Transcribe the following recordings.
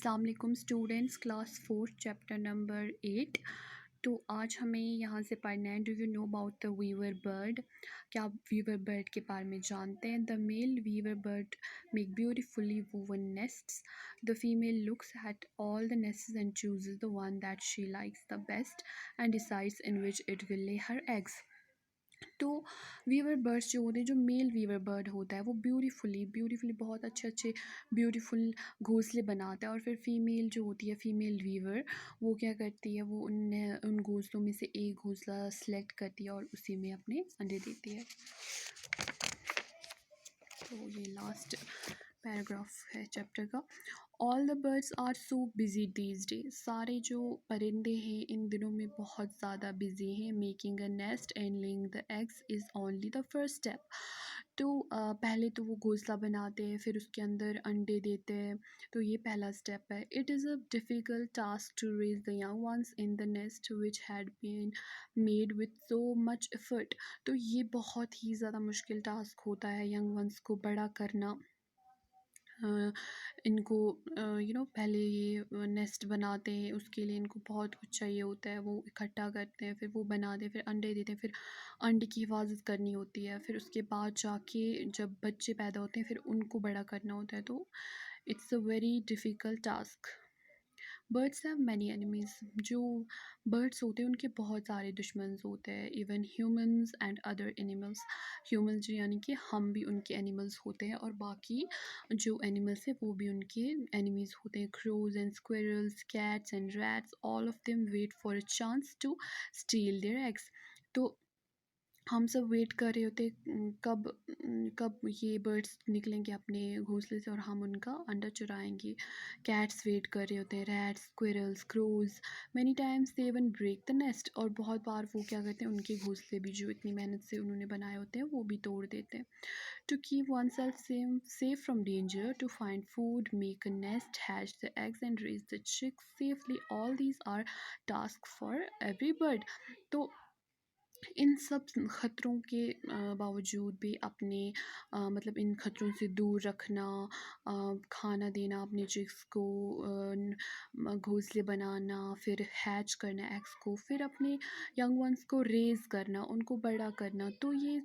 السلام علیکم students, class 4 chapter number 8۔ تو آج ہمیں یہاں سے پڑھنا ہے do you know about the weaver bird. کیا آپ ویور برڈ کے بارے میں جانتے ہیں؟ The male weaver bird make beautifully woven nests. The female looks at all the nests and chooses the one that she likes the best and decides in which it will lay her eggs. تو ویور birds جو ہوتے ہیں، جو میل weaver bird ہوتا ہے وہ beautifully بہت اچھے بیوٹیفل گھونسلے بناتا ہے، اور پھر فیمیل جو ہوتی ہے، فیمیل ویور، وہ کیا کرتی ہے، وہ ان گھونسلوں میں سے ایک گھونسلہ سلیکٹ کرتی ہے اور اسی میں اپنے انڈے دیتی ہے۔ تو یہ لاسٹ پیراگراف ہے چیپٹر کا۔ All the birds are so busy these days. سارے جو پرندے ہیں ان دنوں میں بہت زیادہ بزی ہیں۔ Making a nest and laying the eggs is only the first step. تو پہلے تو وہ گھونسلہ بناتے ہیں، پھر اس کے اندر انڈے دیتے ہیں، تو یہ پہلا اسٹیپ ہے۔ It is a difficult task to raise the young ones in the nest which had been made with so much effort. تو یہ بہت ہی زیادہ مشکل ٹاسک ہوتا ہے ینگ ونس کو بڑا کرنا۔ ان کو پہلے یہ نیسٹ بناتے ہیں، اس کے لیے ان کو بہت کچھ چاہیے ہوتا ہے، وہ اکٹھا کرتے ہیں، پھر وہ بناتے ہیں، پھر انڈے دیتے ہیں، پھر انڈے کی حفاظت کرنی ہوتی ہے، پھر اس کے بعد جا کے جب بچے پیدا ہوتے ہیں پھر ان کو بڑا کرنا ہوتا ہے۔ تو it's a very difficult task. Birds have many enemies. جو برڈس ہوتے ہیں ان کے بہت سارے دشمنز ہوتے ہیں، even humans and other animals. Humans یعنی کہ ہم بھی ان کے اینیملس ہوتے ہیں، اور باقی جو اینیملس ہیں وہ بھی ان کے اینیمیز ہوتے ہیں۔ Crows and squirrels, cats and rats, all of them wait for a chance to steal their eggs. تو ہم سب ویٹ کر رہے ہوتے کب یہ برڈس نکلیں گے اپنے گھونسلے سے اور ہم ان کا انڈا چرائیں گے۔ کیٹس ویٹ کر رہے ہوتے ہیں، rats, squirrels, crows, many times they even break the nest, اور بہت بار وہ کیا کرتے ہیں، ان کے گھونسلے بھی جو اتنی محنت سے انہوں نے بنائے ہوتے ہیں وہ بھی توڑ دیتے ہیں۔ To keep oneself safe from danger, to find food, make a nest, hatch the eggs and raise the chicks safely, all these are tasks for every bird۔ تو ان سب خطروں کے باوجود بھی اپنے مطلب ان خطروں سے دور رکھنا، کھانا دینا اپنے چکس کو، گھونسلے بنانا، پھر ہیچ کرنا ایگس کو، پھر اپنے ینگ ونس کو ریز کرنا، ان کو بڑا کرنا، تو یہ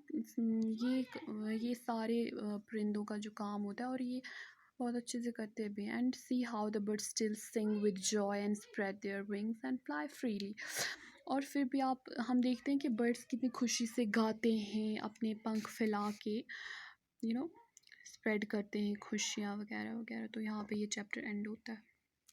سارے پرندوں کا جو کام ہوتا ہے، اور یہ بہت اچھے سے کرتے بھی۔ And see how the bird still sing with joy and spread their wings and fly freely. اور پھر بھی ہم دیکھتے ہیں کہ برڈس کتنی خوشی سے گاتے ہیں، اپنے پنکھ پھیلا کے اسپریڈ کرتے ہیں خوشیاں وغیرہ وغیرہ۔ تو یہاں پہ یہ چیپٹر اینڈ ہوتا ہے۔